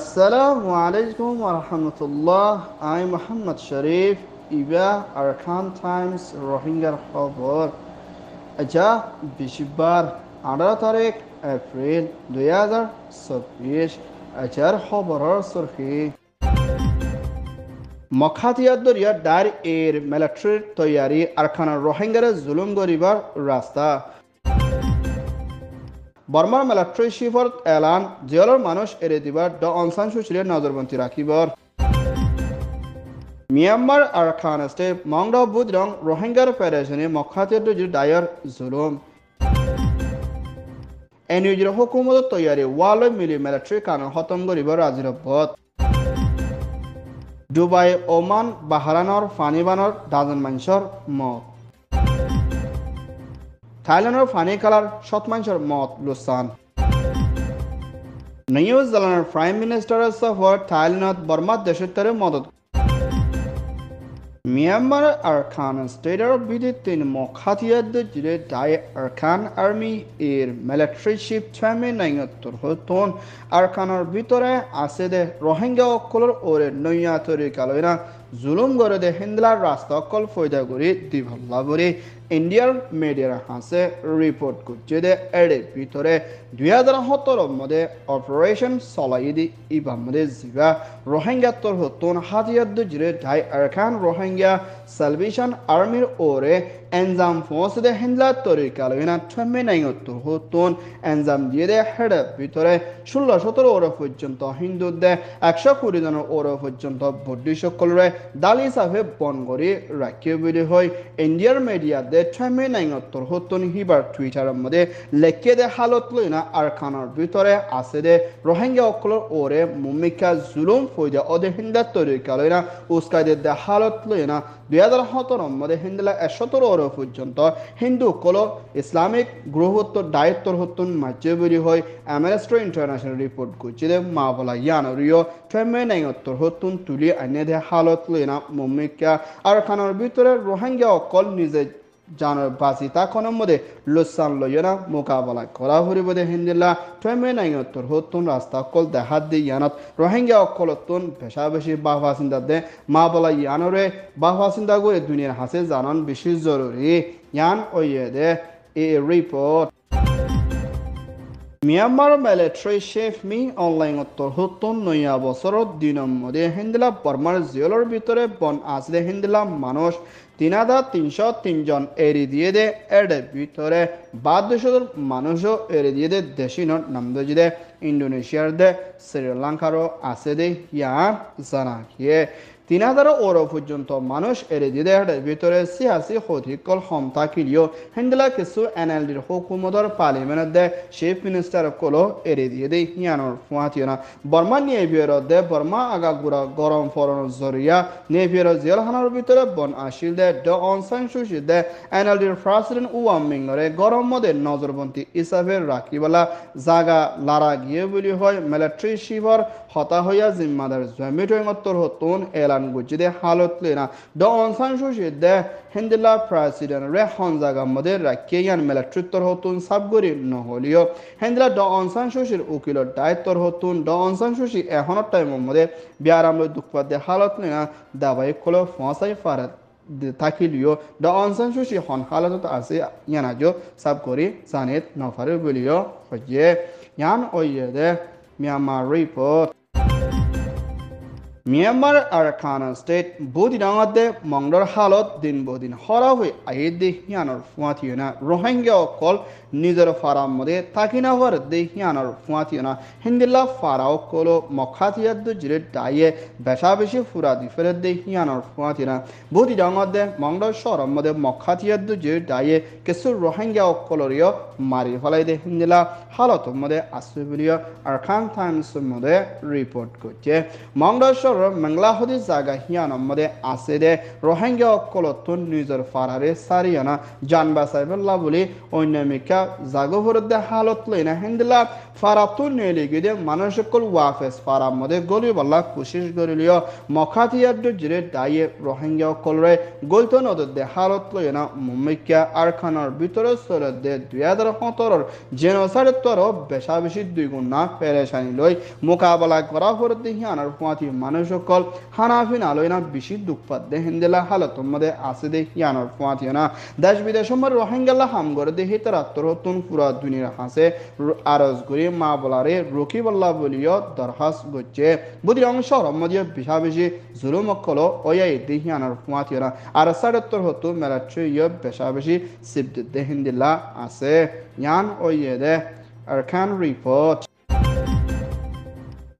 Assalamu alaikum wa rahmatullah. I'm Muhammad Sharif. Iba Arkan Times Rohingya Khabar. Aja Bishbar 18 तारीख अप्रैल 2026 अजर खबरर सुर्खी मखातियात दरिया डार एर मिलिट्री तैयारी अरखाना रोहिंग्यार जुलुम गरीबार रास्ता बर्मार मिलिट्री चिफर एलान जेलर मानुष एरे दिबार ड अं सान सुचिर नजरबंदी राखिबर म्यांमार अरखान स्टेट मंगडा बुद्रं रोहिंग्यार फेडरेशने मखातियात दरिया डायर जुलुम एनयूजीर हुकूमत तैयारी वाल मिली मिलिट्री कानून खत्म गरीबार राजिर बद दुबई ओमान बाहरानर फानीबानर दाजन मानसर मत थाईलैंडर फानी कालार शत मानसर मत लुसान न्यूजीलैंडर प्राइम मिनिस्टर सफर थाईलैंड बर्मा देशोत्तरे मदद म्यांमार अरखान स्टेटर बिदितिन मखातियात जिरे दाय अरखान आर्मी एर मिलिट्री चिफ छामे नाइंगत्तर हतन अरखानर भितरे आसे दे रोहिंग्या अक्कलर ओरे नया तरीका लयना जुलुम करे दे हिंदलार रास्ता अक्कल फयदा करी दिभल्ला बरे इंडियार मीडियार हासे रिपोर्ट करছে दे एडे भितरे 2017 मधे ऑपरेशन सलाइदी इबा मधे जिबा रोहिंग्या तर हतन हातियात जिरे दाय अरखान रोहिंग्या साल्वेशन आर्मीर ओरे एनजाम फोर्स दे हिंदला तरीका लयना छामे नाइंगत्तर हतन एनजाम दिए दे हेड भितरे 16-17 ओरे पर्यন্ত हिंदू दे 120 जনের ओरे पर्यন্ত বৌদ্ধ সকলরে দালি হিসাবে বন করে রাখিয়ে বলে হয় ইন্ডিয়ার মিডিয়া দে ছয়মে নাইনত্তর হতন হিবার টুইটারের মধ্যে লেখে দে হালত লইনা আরখানার ভিতরে আছে দে রোহিঙ্গা অকলর ওরে মুমিকা জুলুম ফয়দা ওদে হিন্দা তরিকা লইনা উস্কাই দে হালত লইনা 2017 মধ্যে হিন্দলা 17 ওরে পর্যন্ত হিন্দু কল ইসলামিক গ্রহত্ব দায়িত্বর হতন মাঝে বলি হয় অ্যামনেস্টি ইন্টারন্যাশনাল রিপোর্ট করছে দে মাবলা ইয়ানরিও ছয়মে নাইনত্তর হতন তুলি আনে দে হালত লইনা মুমিকা আরখানার ভিতরে রোহিঙ্গা অকল নিজে জানার বাসি তখনের মধ্যে লুসান লয়না মোকাবেলা করা হরিব দে হিন্দিলা ছয়মে নাইনত্তর হতন রাস্তা অকল দেহাত দি ইয়ানত রোহিঙ্গা অকলতন পেশা বেশি বাহবাসিন্দা দে মাবলা ইয়ানরে বাহবাসিন্দা করে দুনিয়ার হাসে জানান বেশি জরুরি ইয়ান ওয়ে দে এ রিপোর্ট म्यांमार मिलिट्री चिफ मी ऑनलाइन उत्तर हतन नया बছর দিনের মধ্যে হিন্দলা বর্মার জেলের ভিতরে বন আসলে হিন্দলা মানুষ 3303 জন এরি দিয়ে দে এর ভিতরে 1200 মানুষও এরি দিয়ে দে দেশিনর নাম দে ইন্দোনেশিয়ার দে শ্রীলঙ্কারও আছে দে ইয়া জানা হিয়ে 3000 ওরো পর্যন্ত মানুষ এর দিয়ে ভিতরে সিয়াসি ক্ষতিকল ক্ষমতা কিলিও হিন্দলা কিছু এনএলডির হুকুমতর পার্লিমেন্ট দে চিফ মিনিস্টার কলো এর দিয়ে দে ইয়ানোর ফুয়াতিনা বর্মা নেভিয়ার দে বর্মা আগাগুড়া গরম ফরন জরিয়া নেভিয়ার জেলখানার ভিতরে বন আসিল দে ড অং সান সুচি দে এনএলডির প্রেসিডেন্ট উয়াম মিংরে গরম মধ্যে নজরবন্দি হিসাবে রাখিবলা জাগা লারা গিয়ে বলি হয় মিলিটারি শিবর হতা হইয়া জিম্মাদার জমিটঙ্গত্তর হতুন এলান গুজিদে হালত লেনা ড অং সান সুচি দে হিন্দলা প্রেসিডেন্ট রে হনজাগা মধ্যে রাখিয়ান মিলিটারিত্তর হতুন সাবগরি নহলিও হিন্দলা ড অং সান সুচির উকিলর দায়িত্বর হতুন ড অং সান সুচি এখনৰ টাইমৰ মধ্যে বিয়ারামলৈ দুখপাদে হালত লেনা দাবাই কল ফসাই ফারাত থাকিলিও ড অং সান সুচি হন হালতত আছে ইয়ানাজো সাবগরি জানেত নফারে বলিও হয়ে ইয়ান ওয়ে দে Myanmar report Myanmar Arakan state बुदिनांगदे मंगडर हालत दिन बदिन हरा हुई आयदे हियानर फुआतियोना रोहिंग्या कल निजर फाराम मदे ताकिना वर दे हियानर फुआतियोना हिंदिला फाराओ कलो मखातियाद जिरे दाये बेशा बेशी फुरा दिफरे दे हियानर फुआतियोना बुदिनांगदे मंगडर शहर मदे मखातियाद जिरे दाये केसु रोहिंग्या कलरियो मारी फलाई दे हिंदिला हालत मदे आसुबिलियो अरखान टाइम्स मदे report करছে मंगडर Manglahodi Zaga Hiana Mode Asede, Rohingya Kolotun Nizar Farare Sariana, Janba Saibella Buli, Oinemika, Zagovur de Halotlina Hendila, Faratun Neligide, Manashakul Wafes, Faramode, Golibala, Kushish Gorilio, Mokati Abdujire, Daye, Rohingya Kolre, Golton of the Halotlina, Mumika, Arkanar, Bitoros, de Duadra Hotor, Genocide Toro, Beshabishi Duguna, Pereshaniloi, Mukabala Korafur the Hianar, Fati Manashokol, Hanafin Aloina, Bishi Dukpat, the Hindela Halatumade, Aside Hianar Fatiana, Dash with the Shumar Rohingala Hamgor, the Hitaratorotun Fura Dunira Hase, Aros Guri, Mabolare, Ruki Valabulio, Darhas Goche, Budiang Shor, Modia Bishabishi, Zulumakolo, Oya, the Hianar Fatiana, Arasadatorhotu, Melatri, Beshabishi, Sibd the Hindela, Ase, Yan Oyede, Arkan Report.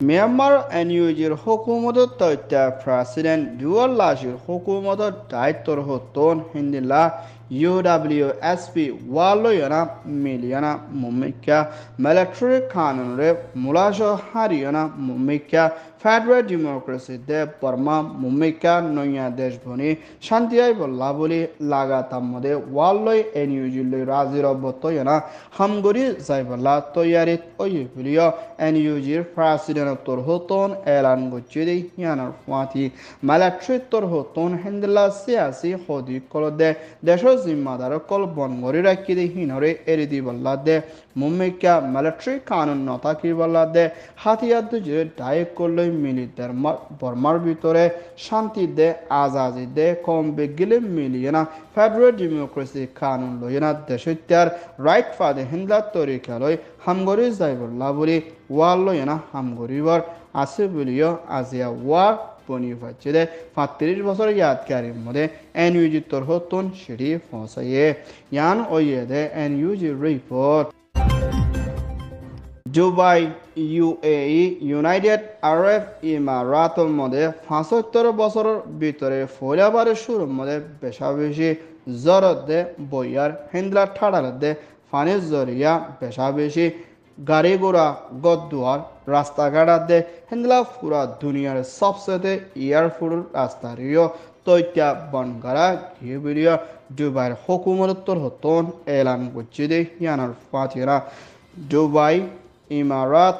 Myanmar NUG Hukumat Toita President Dual Lashir Hukumat Daitor Hoton Hindila UWSP Waloyana Miliana Mumika Military Kanunre Mulasho Haryana Mumika Federal Democracy de Burma Mumika Noya Deshboni Shantiai Labuli Lagatamode Waloy NUG Raziro Botoyana Hamguri Zaibala Toyarit Oyubilio NUG President Torhoton Elan Guchidi Yanar Fati Military Torhoton Hindila Siasi Hodi Kolode Desho Zimadar Kol Bongori Rakidi Hinore Eridi Balade Mumika Military Kanun Notaki Balade Hatia Dujir Daikolo Military Burmar Bitore Shanti de Azazi de Kombegile Miliana Federal Democracy Kanun Loyana Deshitar Right for the Hindla Torikaloi Hamgori Zaibur Laburi Walloyana Hamgori War Asibulio Azia War Bonifacide, Fatiri was a Yadkari Mode, NUG Torhoton, Shiri, Fonsaye, Yan Oyede, NUG report. Dubai, UAE, United Arab Emirates Mode, Fansoctor Bosor, Bitore, Foliabar Shur Mode, Beshavishi, Zoro de Boyar, Hendla Tadal de Fanizoria, Beshavishi, Garigura, Godduar, Rastagada de Hendla Fura Dunia Subsede, Earful Rastario, Toita Bangara, Gibiria, Dubai Hokumotor Hoton, Elan Guchide, Yanar Fatira, Dubai, Emirat,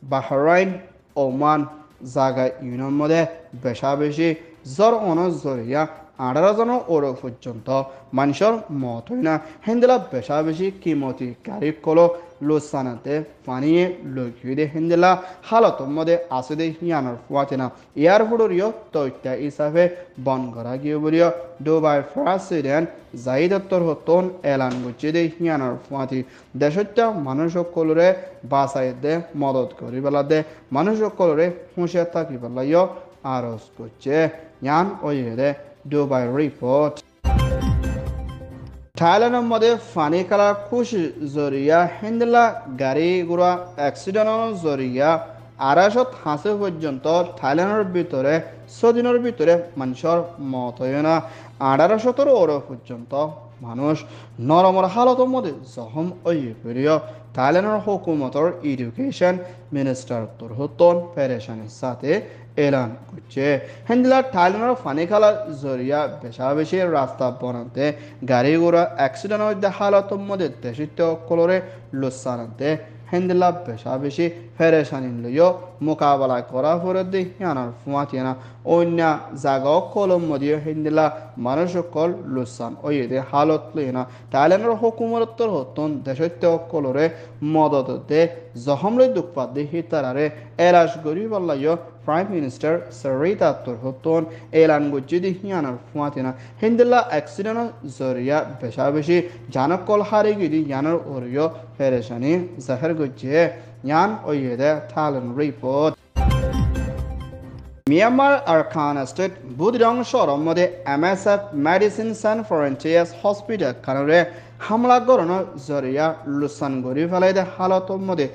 Bahrain, Oman, Zaga Unamode, Beshabishi, Zor Ono Zoria, Arazano Oro Fujonto, Manshor Motoina, Hendela Beshabishi, Kimoti, Caricolo, Lusanate, Fani, Lucude Hendela, Halatomode, Aside, Yanar Fatina, Yarfurio, Toita Isafe, Bongaragiburio, Dubai President, Zaida Torhoton, Elan Guchide, Yanar Fati, Deshutta, Manusho Colore, Basaide, Modot Coribalade, Manusho Colore, Husheta Kibalayo, Aros Guche, Yan Oyede, Dubai report. Thailand mode Fanikala Kush Zoria Hindla Gari Gura Accidental Zoria Arashot Hase Vojantor Thailand Bitore Sodinor Bitore Manshor Motoyana Adarashotor Oro Fujanto Manush Noramor Halato Mode Zohom Oyipurio Thailand Hokumotor Education Minister Turhuton Pereshan Sate Elan Kuche Hendla Thailand Fanikala Zoria Beshavishi Rasta Bonante Garigura accident the Halato Mode Teshito Colore Lusanante Hendla Beshavishi Pereshan in Leo Mukabala Kora for the Yanar Fumatiana Onya Zago Colum Modio Hendla Manashokol Lusan Oye de Halot Lena Thailand Hokumotor Hoton Deshito Colore Modo de Zohomle Dukpa de Hitarare Elash Gorivalayo Prime Minister Sarita Turhoton Elan Gujidi Yanar Fuatina Hindela Accidental Zoria Beshabishi Janakol Harigidi Yanar Orio Pereshani Zahar Guje Yan Oyede Thailand report. Myanmar Arkan State Budrong Shoromode MSF Medicine Sans Frontiers Hospital Kanare হামলা করানোর জরিয়া Luschan গরি ফেলাইদে হালতর মধ্যে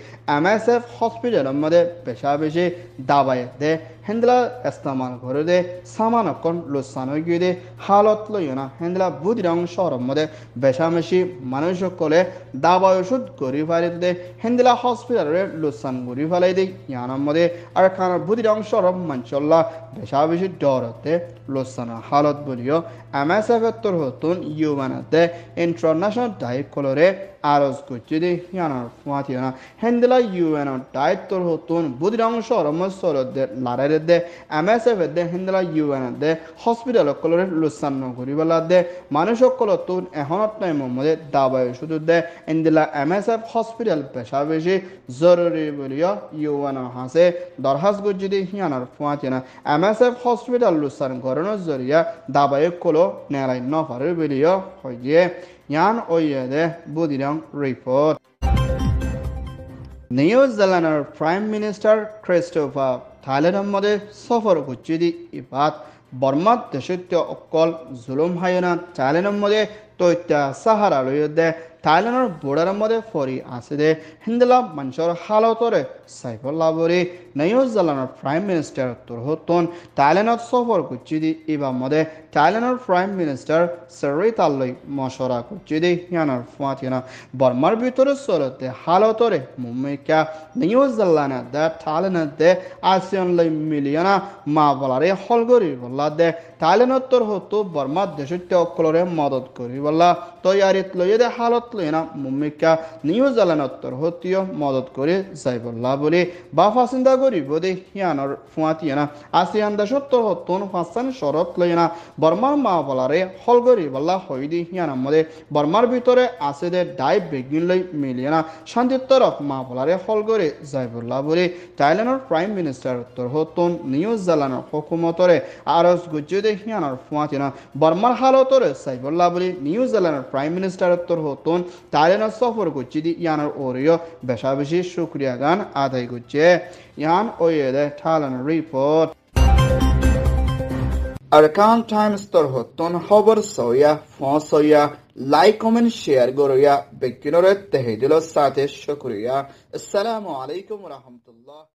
MSF হসপিটালের মধ্যে বেশা বেশি দাবায় দে হেন্দলা ইস্তেমাল করে দে সামানকন Luschan হয়ে গিয়ে দে হালত লইও না হেন্দলা বুদিরং শহরের মধ্যে বেশামেশি মানুষ সকলে দাবায় ওষুধ গরি ফেলাই দে হেন্দলা হসপিটালের লুসান গরি ফেলাই দে ইয়ানোর মধ্যে আর খানার বুদিরং শহর মানচল্লা বেশা বেশি ডরতে লুসান হালত বলিও MSF তোর হতুন ইউমানাতে ইন্টারন্যাশনাল ডাইট কলরে আরজ করছে দে ইয়ানোর ফুয়াতিও না হেন্দলা ইউএনর ডাইট তোর হতুন বুদিরং শহর মসরদে লারে দে MSF দে হেন্দলা ইউএন দে হসপিটাল কলরে লুসান করি বলা দে মানুষ কল তুন এহনত টাইমের মধ্যে দাবায় শুধু দে হেন্দলা MSF হসপিটাল পেশা বেশি জরুরি বলিও ইউএন হাসে দরখাস্ত করছে দে ইয়ানোর ফুয়াতিও না MSF হসপিটাল লুসান করানোর জরিয়া দাবায় কলো নেলাই নফারে বলিও হয়ে ইয়ান ওয়ে দে বুদিরং রিপোর্ট নিউজিল্যান্ডের প্রাইম মিনিস্টার ক্রিস্টোফার থাইল্যান্ডের মধ্যে সফর করছে দি ইবাদ বর্মাত দেশত্য অকল জুলুম হায়না থাইল্যান্ডের মধ্যে তৈত্যা সাহারা লইয়ে দে থাইল্যান্ডের বর্ডারের মধ্যে ফরি আছে দে হিন্দলা মানুষের হালতরে সাইফুল্লাহ বরি নিউজিল্যান্ডের প্রাইম মিনিস্টার তোর হতন থাইল্যান্ডত সফর করছে দি এবার মধ্যে থাইল্যান্ডের প্রাইম মিনিস্টার সেরিতাল্লই মশরা করছে দি ইয়ানোর ফুয়াতিনা বর্মার ভিতরে চলতে হালতরে মুম্বাইকা নিউজিল্যান্ড দে থাইল্যান্ড দে আসিয়ান লাই মিলিয়না মা বলারে হলগরি বললা দে থাইল্যান্ডত তোর হতো বর্মার দেশত্য অকলরে মদত করি বললা তৈয়ারিত লইয়ে দে হালত লইনা মুম্বাইকা নিউজিল্যান্ডত তোর হতিও মদত করে যাইবল্লা বলে বাফা চিন্তা করি বোধে ইয়ানোর ফুয়াতিনা আসিয়ান দেশত তোর হতন ফাঁসান শরত লইনা বর্মার মা বলারে হলগরি বললা হইদি ইয়ানার মধ্যে বর্মার ভিতরে আছে দে ডাইভ বেগিন লই মিলিয়না শান্তির তরফ মা বলারে হলগরি যাইবল্লা বলে থাইল্যান্ডের প্রাইম মিনিস্টার তোর হতন নিউজিল্যান্ডের হুকুমতরে আরজ গুজ্জে দে ইয়ানোর ফুয়াতিনা বর্মার হালতরে যাইবল্লা বলে নিউজিল্যান্ডের প্রাইম মিনিস্টার তোর হতন থাইল্যান্ডের সফর করছে দি ইয়ানোর ওরিও বেশা বেশি শুক্রিয়া গান আদায় করছে ইয়ান ওয়ে দে থাইল্যান্ড রিপোর্ট Arkan Times তোর হতন খবর সইয়া ফসইয়া লাইক কমেন্ট শেয়ার গরইয়া বেকিনরে তেহে দিল সাথে শুকরিয়া আসসালামু আলাইকুম ওয়া রাহমাতুল্লাহ